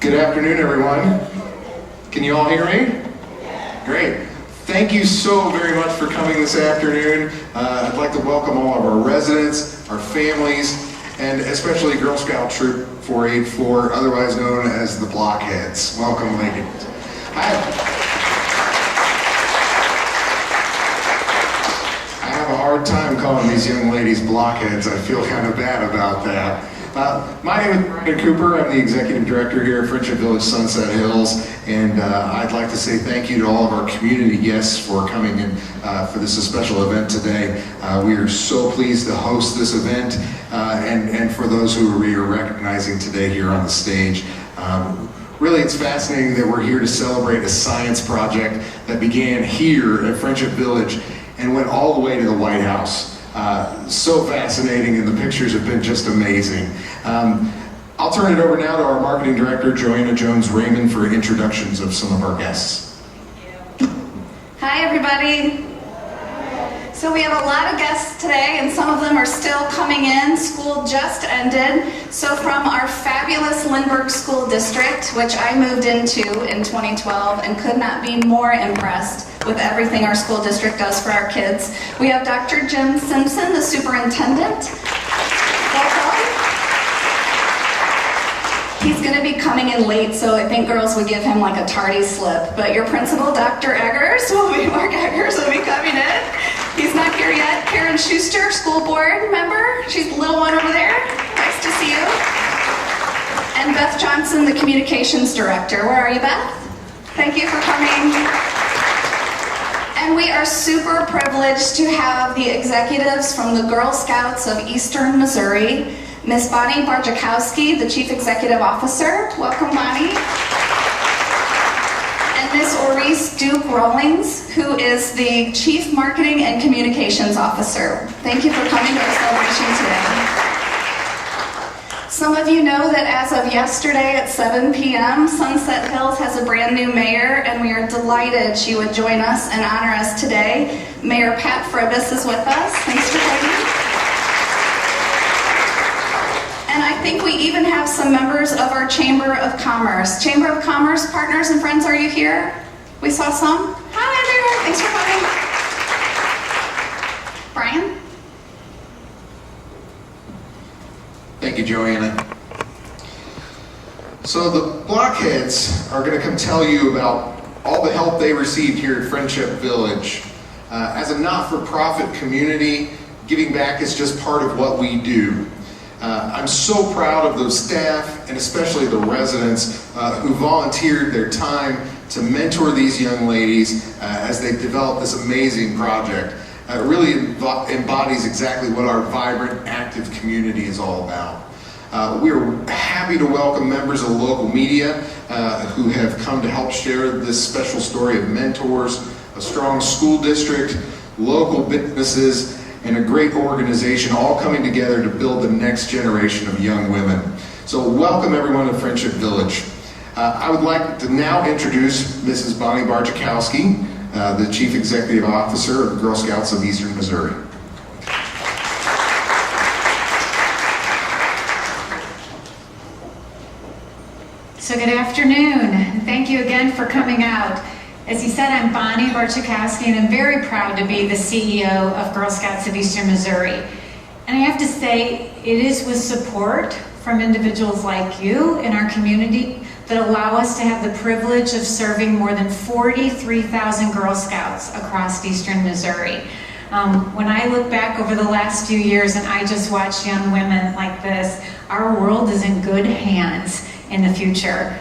Good afternoon, everyone. Can you all hear me? Great. Thank you so very much for coming this afternoon. I'd like to welcome all of our residents, our families, and especially Girl Scout Troop 484, otherwise known as the Blockheads. Welcome, ladies. I have a hard time calling these young ladies blockheads. I feel kind of bad about that. My name is Brian Cooper. I'm the Executive Director here at Friendship Village Sunset Hills, and I'd like to say thank you to all of our community guests for coming in for this special event today. We are so pleased to host this event, and for those who we are recognizing today here on the stage. Really, it's fascinating that we're here to celebrate a science project that began here at Friendship Village and went all the way to the White House. So fascinating, and the pictures have been just amazing. I'll turn it over now to our Marketing Director, Joanna Jones-Raymond, for introductions of some of our guests. Hi, everybody. So we have a lot of guests today, and some of them are still coming in. School just ended. So from our fabulous Lindbergh School District, which I moved into in 2012 and could not be more impressed with everything our school district does for our kids, we have Dr. Jim Simpson, the superintendent. Welcome. He's going to be coming in late, so I think girls would give him like a tardy slip. But your principal, Dr. Mark Eggers, will be coming in. He's not here yet. Karen Schuster, school board member. She's the little one over there. Nice to see you. And Beth Johnson, the communications director. Where are you, Beth? Thank you for coming. And we are super privileged to have the executives from the Girl Scouts of Eastern Missouri. Miss Bonnie Barjakowski, the Chief Executive Officer. Welcome, Bonnie. And Miss Oris Duke Rawlings, who is the Chief Marketing and Communications Officer. Thank you for coming to our celebration today. Some of you know that as of yesterday at 7 p.m., Sunset Hills has a brand new mayor, and we are delighted she would join us and honor us today. Mayor Pat Fribus is with us. Thanks for joining. And I think we even have some members of our Chamber of Commerce. Chamber of Commerce partners and friends, are you here? We saw some. Hi, everyone. Thanks for coming. Brian? Thank you, Joanna. So the Blockheads are going to come tell you about all the help they received here at Friendship Village. As a not-for-profit community, giving back is just part of what we do. I'm so proud of those staff, and especially the residents who volunteered their time to mentor these young ladies as they developed this amazing project. It really embodies exactly what our vibrant, active community is all about. We are happy to welcome members of the local media who have come to help share this special story of mentors, a strong school district, local businesses, and a great organization all coming together to build the next generation of young women. So welcome everyone to Friendship Village. I would like to now introduce Mrs. Bonnie Barjakowski, the Chief Executive Officer of the Girl Scouts of Eastern Missouri. So good afternoon, and thank you again for coming out. As you said, I'm Bonnie Barjakowski, and I'm very proud to be the CEO of Girl Scouts of Eastern Missouri. And I have to say, it is with support from individuals like you in our community that allow us to have the privilege of serving more than 43,000 Girl Scouts across Eastern Missouri. When I look back over the last few years and I just watch young women like this, our world is in good hands in the future.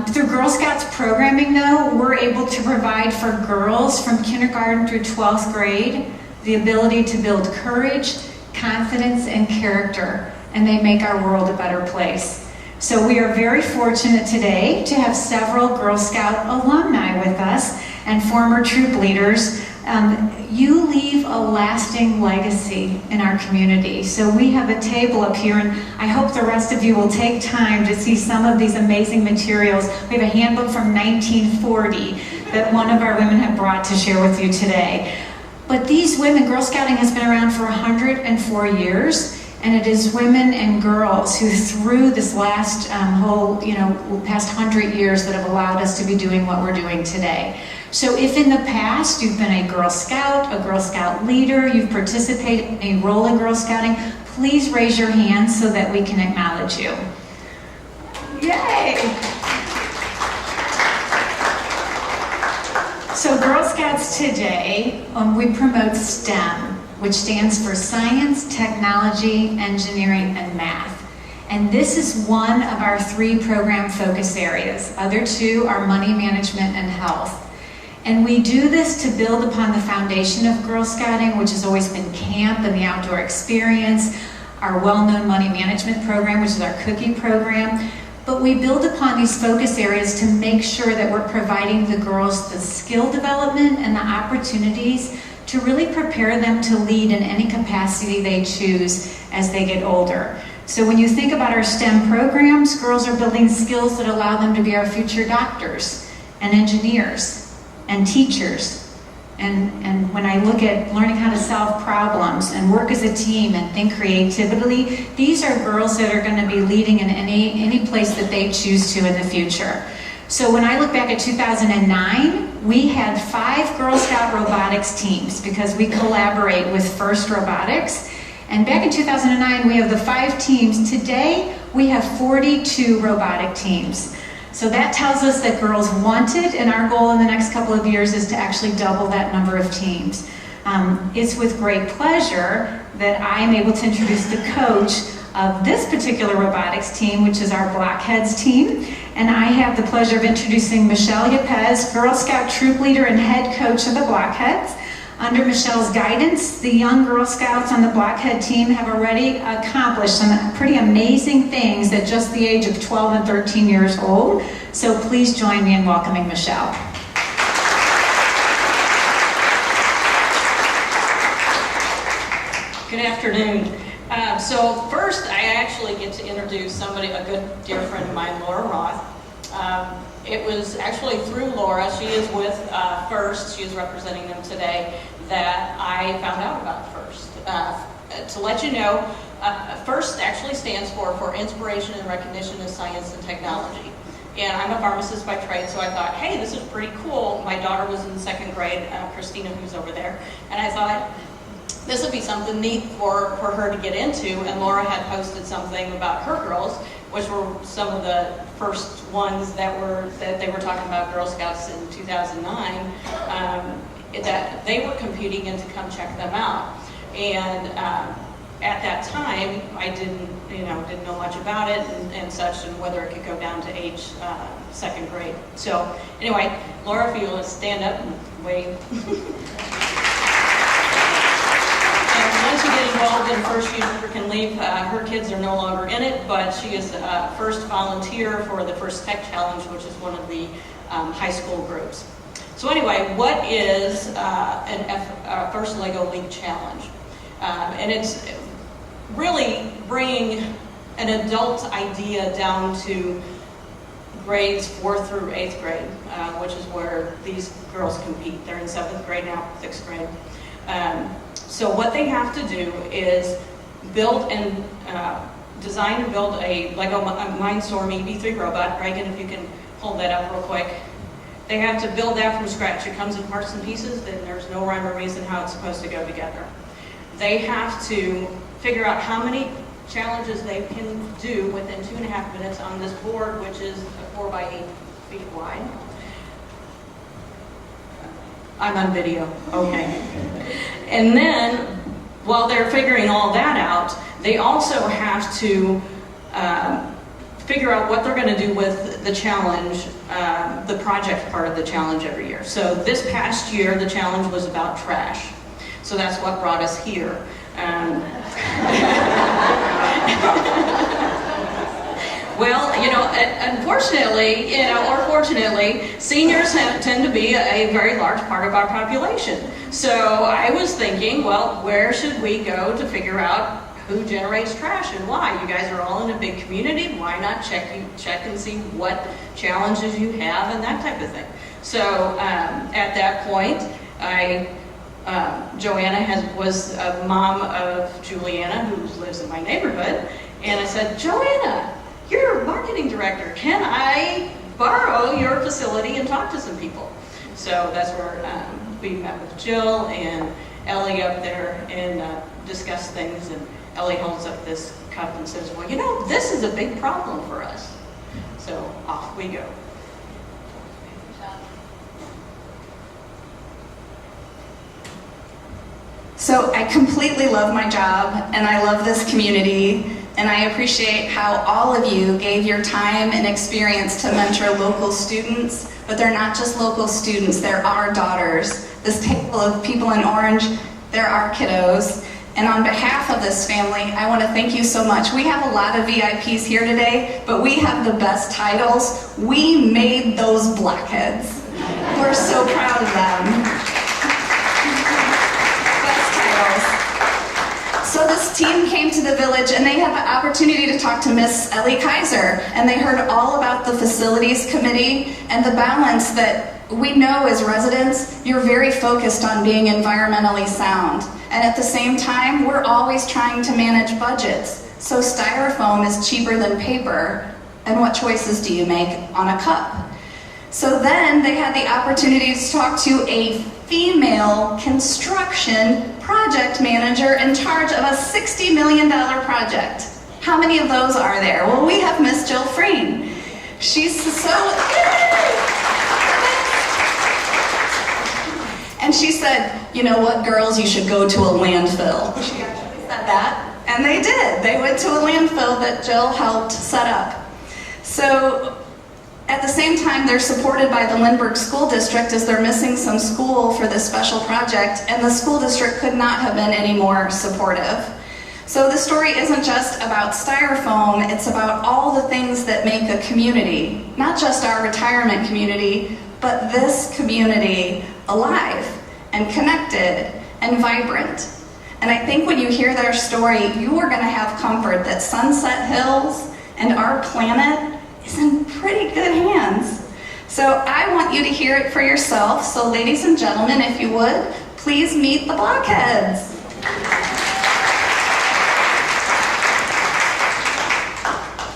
Through Girl Scouts programming, though, we're able to provide for girls from kindergarten through 12th grade the ability to build courage, confidence, and character, and they make our world a better place. So we are very fortunate today to have several Girl Scout alumni with us and former troop leaders. You leave a lasting legacy in our community. So we have a table up here, and I hope the rest of you will take time to see some of these amazing materials. We have a handbook from 1940 that one of our women have brought to share with you today. But these women, Girl Scouting has been around for 104 years, And it is women and girls who, through this last past 100 years, that have allowed us to be doing what we're doing today. So if in the past you've been a Girl Scout leader, you've participated in a role in Girl Scouting, please raise your hand so that we can acknowledge you. Yay! So Girl Scouts today, we promote STEM, which stands for Science, Technology, Engineering, and Math. And this is one of our 3 program focus areas. Other 2 are money management and health. And we do this to build upon the foundation of Girl Scouting, which has always been camp and the outdoor experience, our well-known money management program, which is our cookie program. But we build upon these focus areas to make sure that we're providing the girls the skill development and the opportunities to really prepare them to lead in any capacity they choose as they get older. So when you think about our STEM programs, girls are building skills that allow them to be our future doctors and engineers and teachers. And when I look at learning how to solve problems and work as a team and think creatively, these are girls that are going to be leading in any place that they choose to in the future. So when I look back at 2009, we had 5 Girl Scout robotics teams because we collaborate with First Robotics. And back in 2009, we have the 5 teams. Today, we have 42 robotic teams. So that tells us that girls want it, and our goal in the next couple of years is to actually double that number of teams. It's with great pleasure that I'm able to introduce the coach of this particular robotics team, which is our Blockheads team. And I have the pleasure of introducing Michelle Yepez, Girl Scout troop leader and head coach of the Blockheads. Under Michelle's guidance, the young Girl Scouts on the Blockhead team have already accomplished some pretty amazing things at just the age of 12 and 13 years old. So please join me in welcoming Michelle. Good afternoon. So first, I actually get to introduce somebody, a good dear friend of mine, Laura Roth. It was actually through Laura, she is with First, she is representing them today, that I found out about First. To let you know, First actually stands for Inspiration and Recognition in Science and Technology. And I'm a pharmacist by trade, so I thought, hey, this is pretty cool. My daughter was in 2nd grade, Christina, who's over there, and I thought, this would be something neat for her to get into. And Laura had posted something about her girls, which were some of the first ones that they were talking about Girl Scouts in 2009, that they were competing and to come check them out. And at that time, I didn't know much about it and such, and whether it could go down to age 2nd grade. So anyway, Laura, if you want to stand up and wave. Once you get involved in First, you can leave. Her kids are no longer in it, but she is first volunteer for the First Tech Challenge, which is one of the high school groups. So anyway, what is a First Lego League Challenge? And it's really bringing an adult idea down to grades 4th through 8th grade, which is where these girls compete. They're in 7th grade now, 6th grade. So what they have to do is build and design and build a Lego Mindstorm EV3 robot. Reagan, if you can hold that up real quick. They have to build that from scratch. It comes in parts and pieces, then there's no rhyme or reason how it's supposed to go together. They have to figure out how many challenges they can do within 2.5 minutes on this board, which is 4 by 8 feet wide. I'm on video, okay. And then, while they're figuring all that out, they also have to figure out what they're going to do with the challenge, the project part of the challenge every year. So this past year, the challenge was about trash. So that's what brought us here. Well, unfortunately, or fortunately, seniors tend to be a very large part of our population. So I was thinking, well, where should we go to figure out who generates trash and why? You guys are all in a big community. Why not check and see what challenges you have and that type of thing? So at that point, I Joanna was a mom of Juliana, who lives in my neighborhood, and I said, Joanna, you're a marketing director. Can I borrow your facility and talk to some people? So that's where we met with Jill and Ellie up there and discussed things. And Ellie holds up this cup and says, well, you know, this is a big problem for us. So off we go. So I completely love my job, and I love this community, and I appreciate how all of you gave your time and experience to mentor local students, but they're not just local students, they're our daughters. This table of people in orange, they're our kiddos. And on behalf of this family, I want to thank you so much. We have a lot of VIPs here today, but we have the best titles. We made those Blockheads. We're so proud of them. So this team came to the village and they had the opportunity to talk to Miss Ellie Kaiser, and they heard all about the facilities committee and the balance that we know as residents, you're very focused on being environmentally sound. And at the same time, we're always trying to manage budgets. So styrofoam is cheaper than paper, and what choices do you make on a cup? So then they had the opportunity to talk to a female construction project manager in charge of a $60 million project. How many of those are there? Well, we have Miss Jill Freen. She's so... And she said, you know what, girls, you should go to a landfill. She actually said that, and they did. They went to a landfill that Jill helped set up. So at the same time, they're supported by the Lindbergh School District as they're missing some school for this special project, and the school district could not have been any more supportive. So the story isn't just about styrofoam, it's about all the things that make a community, not just our retirement community, but this community alive and connected and vibrant. And I think when you hear their story, you are going to have comfort that Sunset Hills and our planet is in pretty good hands. So I want you to hear it for yourself. So ladies and gentlemen, if you would, please meet the Blockheads.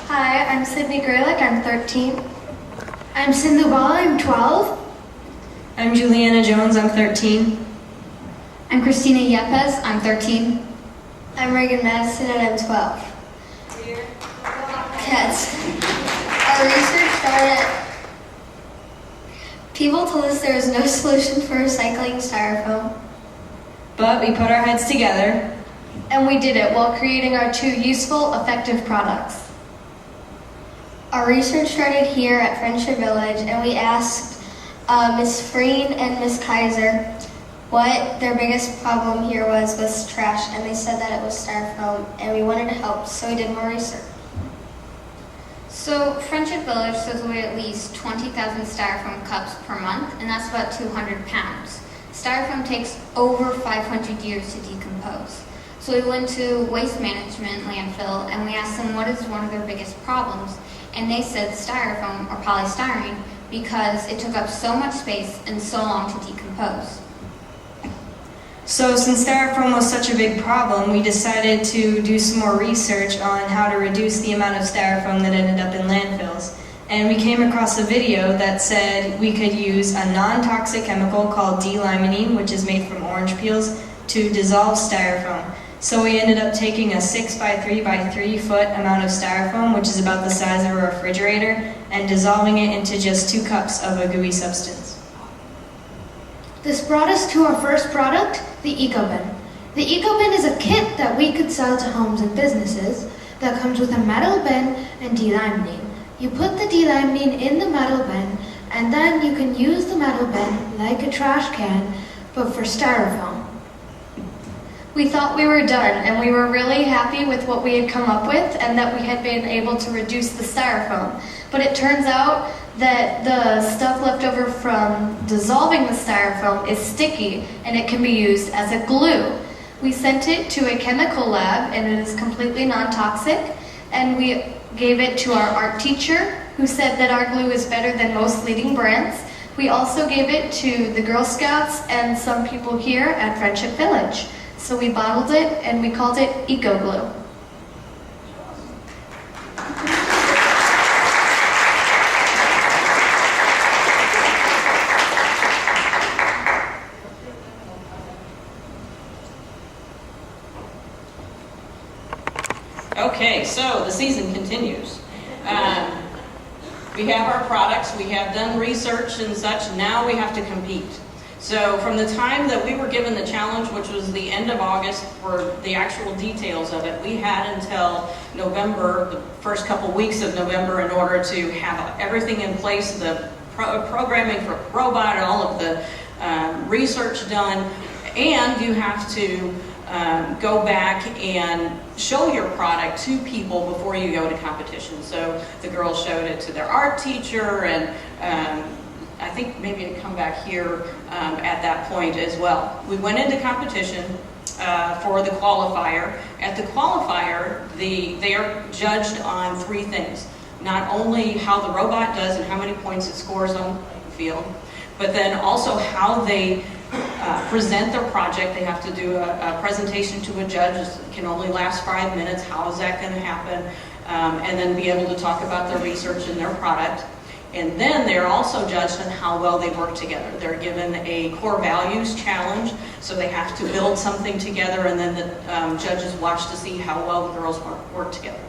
Hi, I'm Sydney Graylick, I'm 13. I'm Sindhu Bala, I'm 12. I'm Juliana Jones, I'm 13. I'm Christina Yepes, I'm 13. I'm Reagan Madison and I'm 12. Cats. Our research found that people told us there was no solution for recycling styrofoam. But we put our heads together. And we did it while creating our two useful, effective products. Our research started here at Friendship Village, and we asked Ms. Freen and Ms. Kaiser what their biggest problem here was trash, and they said that it was styrofoam, and we wanted to help, so we did more research. So Friendship Village throws away at least 20,000 styrofoam cups per month, and that's about 200 pounds. Styrofoam takes over 500 years to decompose. So we went to Waste Management landfill and we asked them what is one of their biggest problems, and they said styrofoam or polystyrene because it took up so much space and so long to decompose. So since styrofoam was such a big problem, we decided to do some more research on how to reduce the amount of styrofoam that ended up in landfills. And we came across a video that said we could use a non-toxic chemical called D-limonene, which is made from orange peels, to dissolve styrofoam. So we ended up taking a 6 by 3 by 3 foot amount of styrofoam, which is about the size of a refrigerator, and dissolving it into just 2 cups of a gooey substance. This brought us to our first product, the EcoBin. The EcoBin is a kit that we could sell to homes and businesses that comes with a metal bin and D-limonene. You put the D-limonene in the metal bin, and then you can use the metal bin like a trash can, but for styrofoam. We thought we were done, and we were really happy with what we had come up with and that we had been able to reduce the styrofoam. But it turns out that the stuff left over from dissolving the styrofoam is sticky and it can be used as a glue. We sent it to a chemical lab and it is completely non-toxic, and we gave it to our art teacher who said that our glue is better than most leading brands, We also gave it to the Girl Scouts and some people here at Friendship Village. So we bottled it and we called it Eco Glue. Okay, so the season continues. We have our products, we have done research and such, now we have to compete. So from the time that we were given the challenge, which was the end of August for the actual details of it, we had until November, the first couple weeks of November, in order to have everything in place, the programming for robot, and all of the research done, and you have to go back and show your product to people before you go to competition. So the girls showed it to their art teacher, and I think maybe it'd come back here at that point as well. We went into competition for the qualifier. At the qualifier, they are judged on 3 things. Not only how the robot does and how many points it scores on the field, but then also how they present their project. They have to do a presentation to a judge. It can only last 5 minutes. How is that going to happen? And then be able to talk about their research and their product. And then they're also judged on how well they work together. They're given a core values challenge, so they have to build something together, and then the judges watch to see how well the girls work together.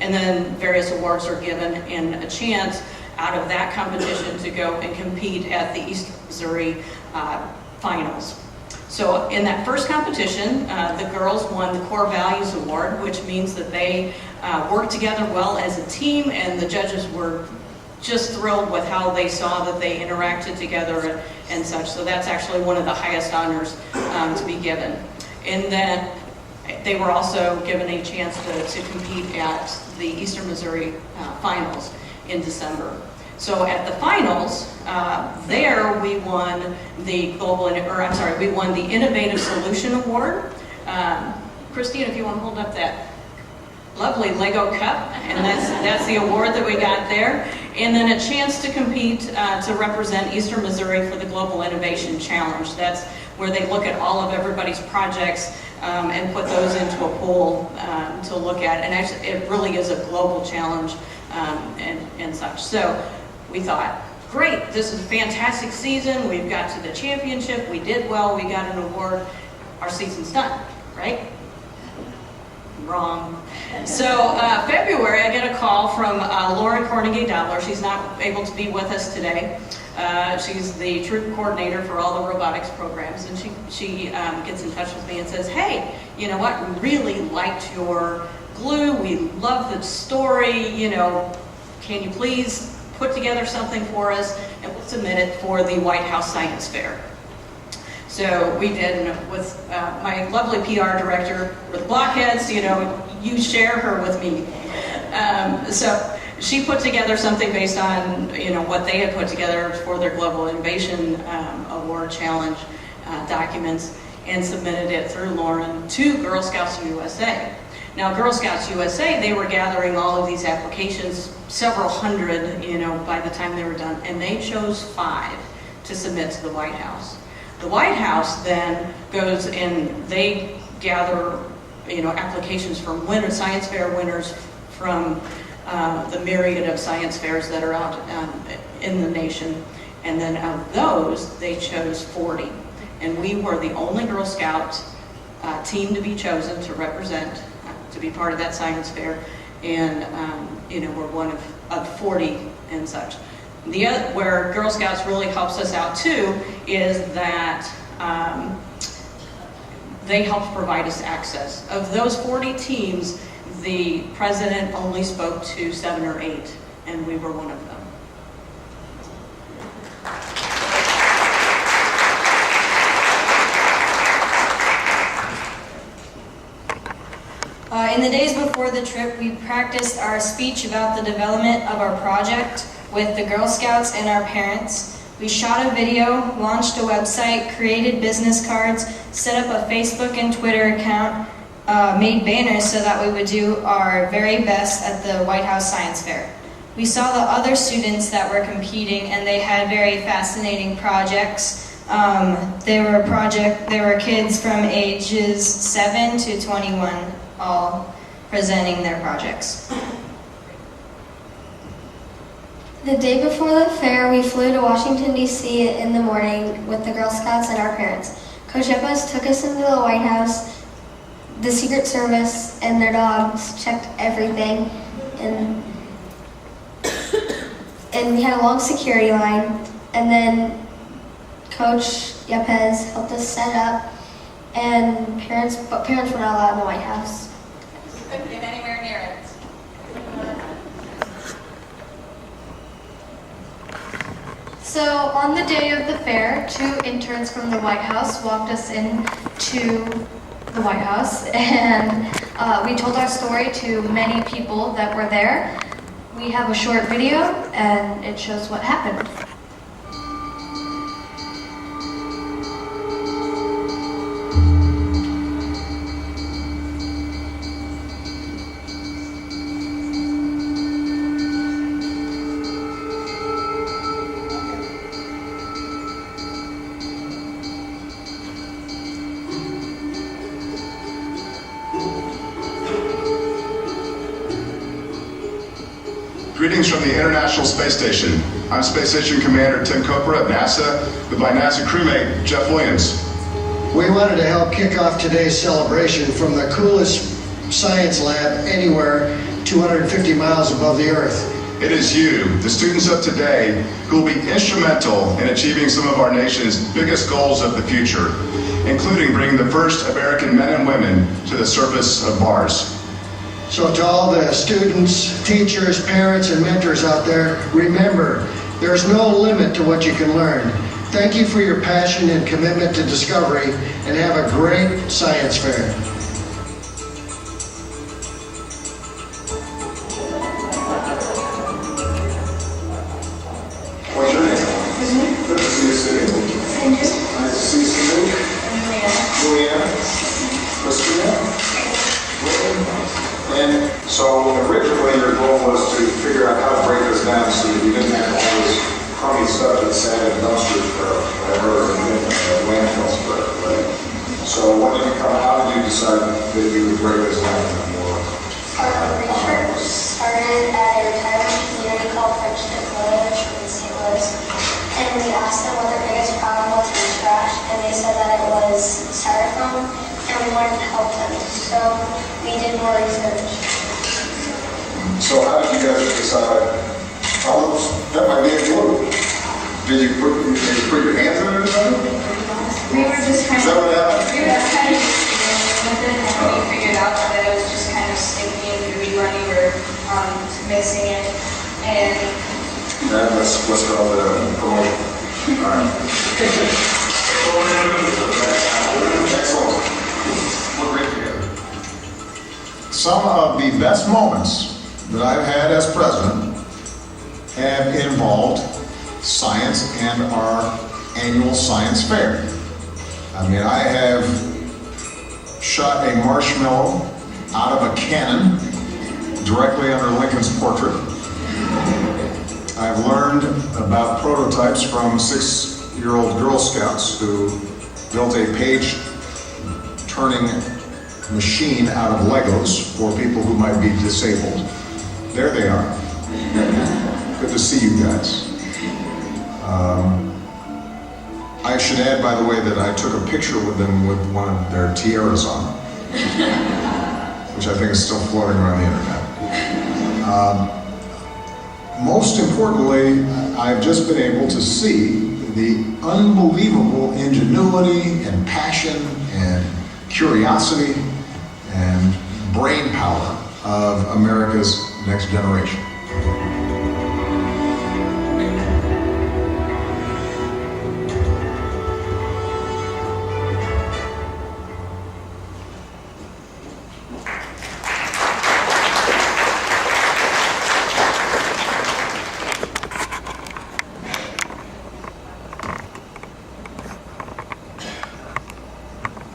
And then various awards are given and a chance out of that competition to go and compete at the Eastern Missouri finals. So in that first competition, the girls won the Core Values Award, which means that they worked together well as a team, and the judges were just thrilled with how they saw that they interacted together and such. So that's actually one of the highest honors to be given. And then they were also given a chance to compete at the Eastern Missouri finals in December. So at the finals, there we won the we won the Innovative Solution Award. Christine, if you want to hold up that lovely Lego cup, and that's the award that we got there. And then a chance to compete to represent Eastern Missouri for the Global Innovation Challenge. That's where they look at all of everybody's projects and put those into a pool to look at. And actually, it really is a global challenge and such. So we thought, great, this is a fantastic season. We've got to the championship. We did well. We got an award. Our season's done, right? Wrong. So February, I get a call from Lauren Cornegay-Dobler. She's not able to be with us today. She's the troop coordinator for all the robotics programs, and she gets in touch with me and says, hey, you know what, we really liked your glue. We love the story. You know, can you please put together something for us, and we'll submit it for the White House Science Fair. So we did, and with my lovely PR director with Blockheads, you know, you share her with me. So she put together something based on, you know, what they had put together for their Global Innovation Award Challenge documents, and submitted it through Lauren to Girl Scouts USA. Now, Girl Scouts USA, they were gathering all of these applications, several hundred, you know, by the time they were done, and they chose 5 to submit to the White House. The White House then goes and they gather, you know, applications from science fair winners from the myriad of science fairs that are out in the nation. And then of those, they chose 40. And we were the only Girl Scout team to be chosen to represent, to be part of that science fair. And, you know, we're one of 40 and such. The other, where Girl Scouts really helps us out too, is that they help provide us access. Of those 40 teams, the president only spoke to 7 or 8, and we were one of them. In the days before the trip, we practiced our speech about the development of our project with the Girl Scouts and our parents. We shot a video, launched a website, created business cards, set up a Facebook and Twitter account, made banners so that we would do our very best at the White House Science Fair. We saw the other students that were competing, and they had very fascinating projects. They were kids from ages 7 to 21, all presenting their projects. The day before the fair, we flew to Washington, D.C. in the morning with the Girl Scouts and our parents. Coach Eppas took us into the White House. The Secret Service and their dogs checked everything, and we had a long security line. And then Coach Yepes helped us set up, and parents were not allowed in the White House. We couldn't get anywhere near it. So on the day of the fair, 2 interns from the White House walked us into the White House, and we told our story to many people that were there. We have a short video, and it shows what happened. Greetings from the International Space Station. I'm Space Station Commander Tim Copra at NASA, with my NASA crewmate, Jeff Williams. We wanted to help kick off today's celebration from the coolest science lab anywhere 250 miles above the Earth. It is you, the students of today, who will be instrumental in achieving some of our nation's biggest goals of the future, including bringing the first American men and women to the surface of Mars. So to all the students, teachers, parents, and mentors out there, remember, there's no limit to what you can learn. Thank you for your passion and commitment to discovery, and have a great science fair. What's your name? Good to see you, Sydney. Nice to see you, Sydney. Juliana. Christina. And so originally your goal was to figure out how to break this down so that you didn't have all this crummy stuff that sat in dumpsters for whatever, and landfills for it, right? So how did you decide that you would break this down more? Our research started at a retirement community called Friendship Village in St. Louis, and we asked them what their biggest problem was in trash, and they said that it was styrofoam, and we wanted to help them. So we did more research. So how did you guys decide, oh, that might be a glue? Did you put your hands in it or something? We were just kind Is that what happened? We were just kind of with it, and we figured out that it was just kind of sticky and gooey when you were mixing it. And Let's go with the promotion. All right. Excellent. We're great together. Some of the best moments that I've had as president have involved science and our annual science fair. I mean, I have shot a marshmallow out of a cannon directly under Lincoln's portrait. I've learned about prototypes from 6-year-old Girl Scouts who built a page-turning machine out of Legos for people who might be disabled. There they are. Good to see you guys. I should add, by the way, that I took a picture with them with one of their tiaras on, which I think is still floating around the internet. Most importantly, I've just been able to see the unbelievable ingenuity and passion and curiosity and brain power of America's next generation.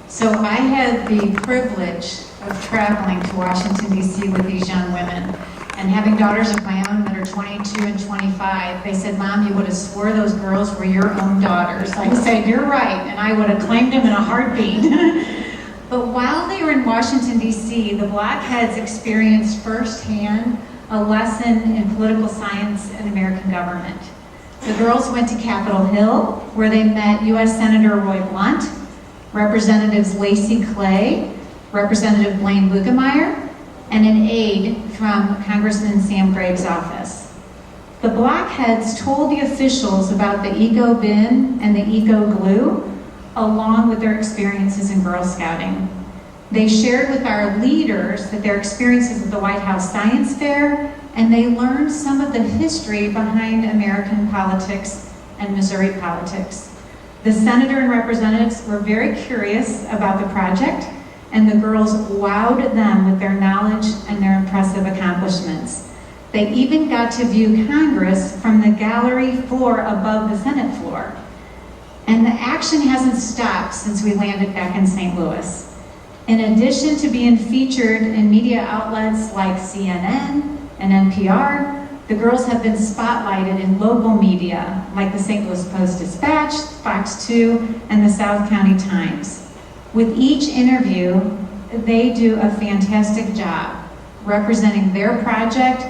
So I had the privilege of traveling to Washington, D.C. with these young women. And having daughters of my own that are 22 and 25, they said, Mom, you would have swore those girls were your own daughters. I said, you're right, and I would have claimed them in a heartbeat. But while they were in Washington, D.C., the Blockheads experienced firsthand a lesson in political science and American government. The girls went to Capitol Hill, where they met U.S. Senator Roy Blunt, Representatives Lacey Clay, Representative Blaine Lugemeyer, and an aide from Congressman Sam Graves' office. The Blockheads told the officials about the Eco Bin and the Eco Glue, along with their experiences in Girl Scouting. They shared with our leaders that their experiences at the White House Science Fair, and they learned some of the history behind American politics and Missouri politics. The senator and representatives were very curious about the project, and the girls wowed them with their knowledge and their impressive accomplishments. They even got to view Congress from the gallery floor above the Senate floor. And the action hasn't stopped since we landed back in St. Louis. In addition to being featured in media outlets like CNN and NPR, the girls have been spotlighted in local media like the St. Louis Post-Dispatch, Fox 2, and the South County Times. With each interview, they do a fantastic job representing their project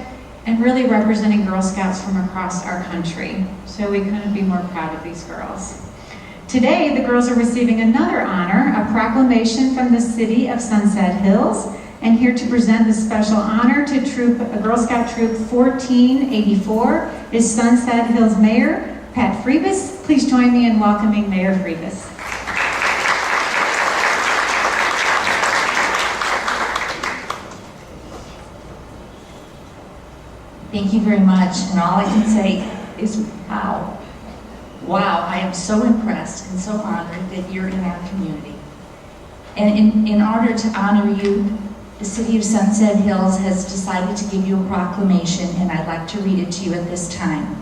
and really representing Girl Scouts from across our country. So we couldn't be more proud of these girls. Today, the girls are receiving another honor, a proclamation from the city of Sunset Hills. And here to present the special honor to Girl Scout Troop 1484 is Sunset Hills Mayor Pat Freebus. Please join me in welcoming Mayor Freebus. Thank you very much, and all I can say is wow. Wow, I am so impressed and so honored that you're in our community. And in order to honor you, the City of Sunset Hills has decided to give you a proclamation, and I'd like to read it to you at this time.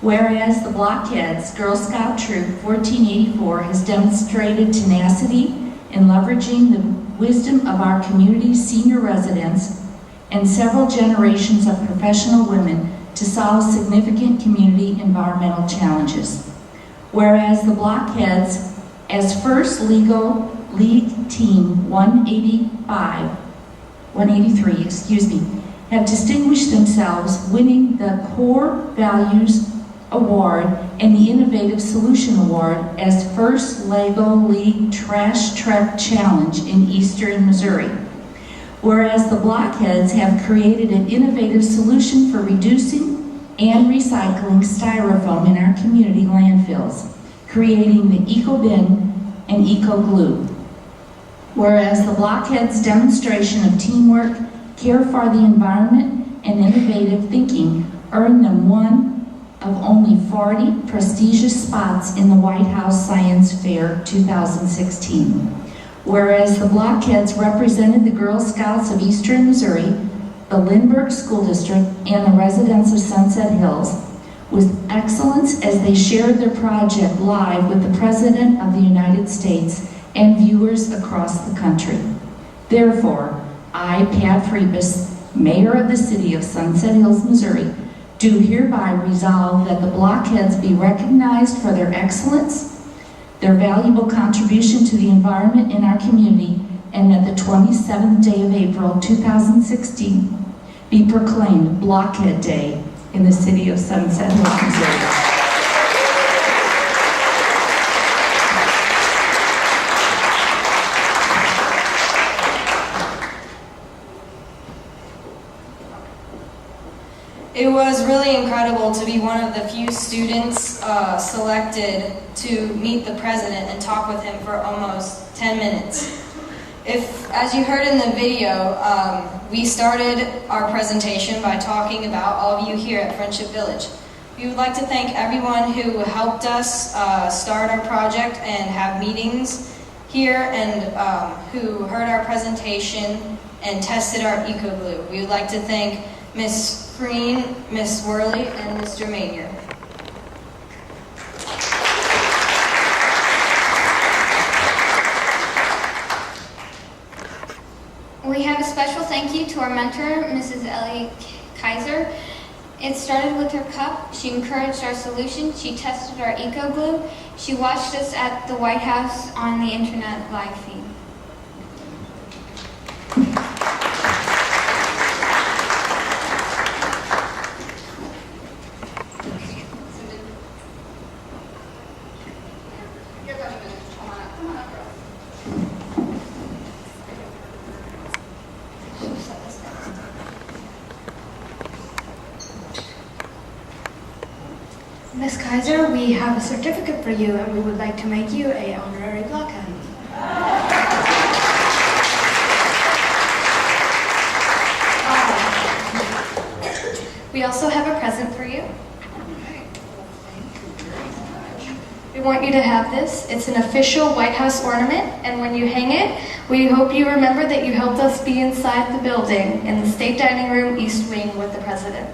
Whereas the Blockheads Girl Scout Troop 1484 has demonstrated tenacity in leveraging the wisdom of our community's senior residents and several generations of professional women to solve significant community environmental challenges. Whereas the Blockheads, as first legal league team 183, have distinguished themselves winning the Core Values Award and the Innovative Solution Award as first Lego League Trash Truck Challenge in Eastern Missouri. Whereas the Blockheads have created an innovative solution for reducing and recycling styrofoam in our community landfills, creating the Eco Bin and Eco Glue. Whereas the Blockheads' demonstration of teamwork, care for the environment, and innovative thinking earned them one of only 40 prestigious spots in the White House Science Fair 2016. Whereas the Blockheads represented the Girl Scouts of Eastern Missouri, the Lindbergh School District, and the residents of Sunset Hills with excellence as they shared their project live with the President of the United States and viewers across the country. Therefore, I, Pat Freebus, Mayor of the City of Sunset Hills, Missouri, do hereby resolve that the Blockheads be recognized for their excellence, their valuable contribution to the environment in our community, and that the 27th day of April 2016 be proclaimed Blockhead Day in the City of Sunset Hills, Missouri. It was really incredible to be one of the few students selected to meet the president and talk with him for almost 10 minutes. As you heard in the video, we started our presentation by talking about all of you here at Friendship Village. We would like to thank everyone who helped us start our project and have meetings here, and who heard our presentation and tested our Eco Glue. We would like to thank Ms. Green, Ms. Worley, and Mr. Manier. We have a special thank you to our mentor, Mrs. Ellie Kaiser. It started with her cup. She encouraged our solution. She tested our Eco Glue. She watched us at the White House on the internet live feed. Miss Kaiser, we have a certificate for you and we would like to make you a honorary blockhead. We also have a present for you. We want you to have this. It's an official White House ornament, and when you hang it, we hope you remember that you helped us be inside the building in the State Dining Room East Wing with the President.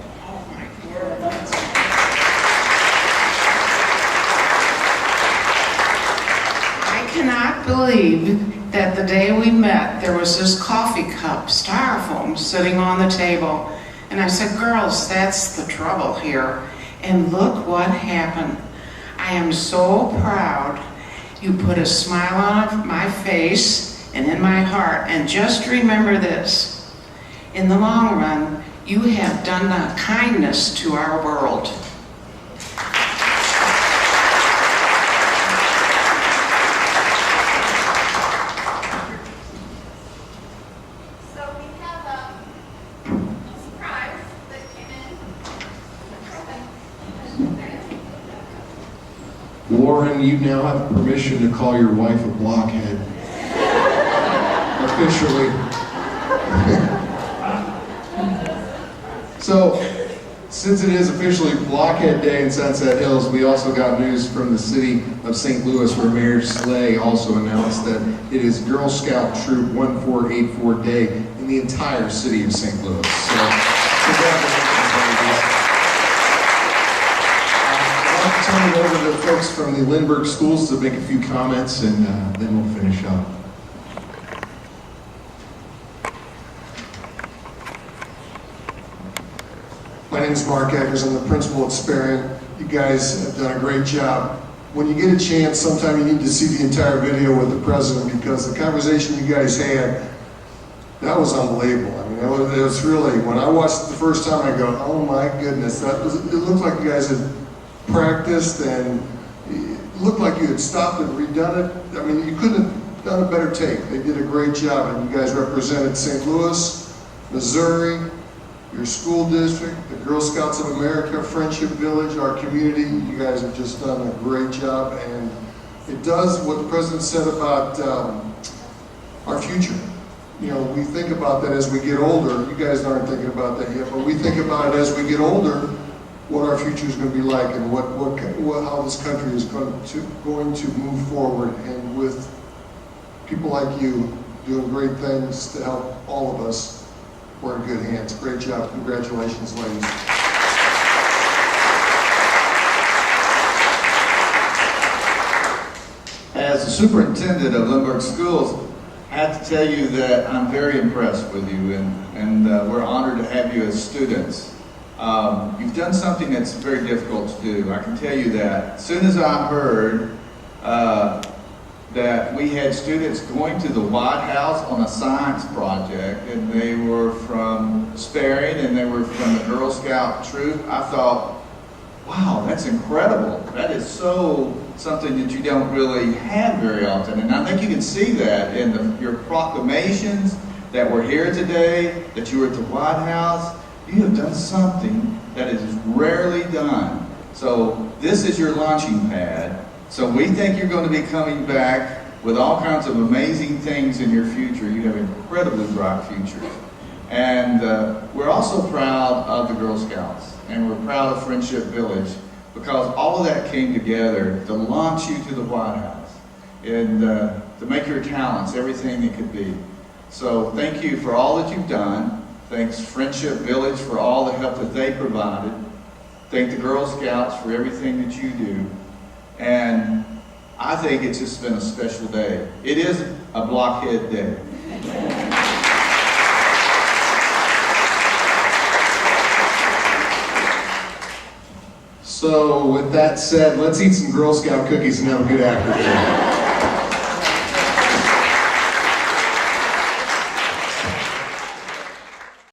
I cannot believe that the day we met, there was this coffee cup, styrofoam, sitting on the table. And I said, girls, that's the trouble here. And look what happened. I am so proud. You put a smile on my face and in my heart. And just remember this. In the long run, you have done a kindness to our world. Warren, you now have permission to call your wife a blockhead. Officially. So, since it is officially Blockhead Day in Sunset Hills, we also got news from the city of St. Louis where Mayor Slay also announced that it is Girl Scout Troop 1484 Day in the entire city of St. Louis. So, congratulations, ladies. I'll turn it over to the folks from the Lindbergh schools to make a few comments, and then we'll finish up. My name is Mark Eggers. I'm the principal at Sperry. You guys have done a great job. When you get a chance, sometime you need to see the entire video with the president, because the conversation you guys had, that was unbelievable. I mean, it was really, when I watched it the first time, I go, oh my goodness, it looked like you guys had practiced, and it looked like you had stopped and redone it. I mean, you couldn't have done a better take. They did a great job, and you guys represented St. Louis, Missouri, your school district, the Girl Scouts of America, Friendship Village, our community. You guys have just done a great job, and it does what the president said about our future. You know, we think about that as we get older. You guys aren't thinking about that yet, but we think about it as we get older, what our future is going to be like, and how this country is going to move forward, and with people like you doing great things to help all of us. We're in good hands. Great job. Congratulations, ladies. As the superintendent of Lindbergh Schools, I have to tell you that I'm very impressed with you, and we're honored to have you as students. You've done something that's very difficult to do. I can tell you that. As soon as I heard that we had students going to the White House on a science project, and they were from Sperry and they were from the Girl Scout troop, I thought, wow, that's incredible. That is something that you don't really have very often. And I think you can see that in your proclamations that were here today, that you were at the White House. You have done something that is rarely done. So this is your launching pad. So we think you're going to be coming back with all kinds of amazing things in your future. You have an incredibly bright future. And we're also proud of the Girl Scouts, and we're proud of Friendship Village, because all of that came together to launch you to the White House and to make your talents everything they could be. So thank you for all that you've done. Thanks Friendship Village for all the help that they provided. Thank the Girl Scouts for everything that you do. And I think it's just been a special day. It is a Blockhead Day. So with that said, let's eat some Girl Scout cookies and have a good afternoon.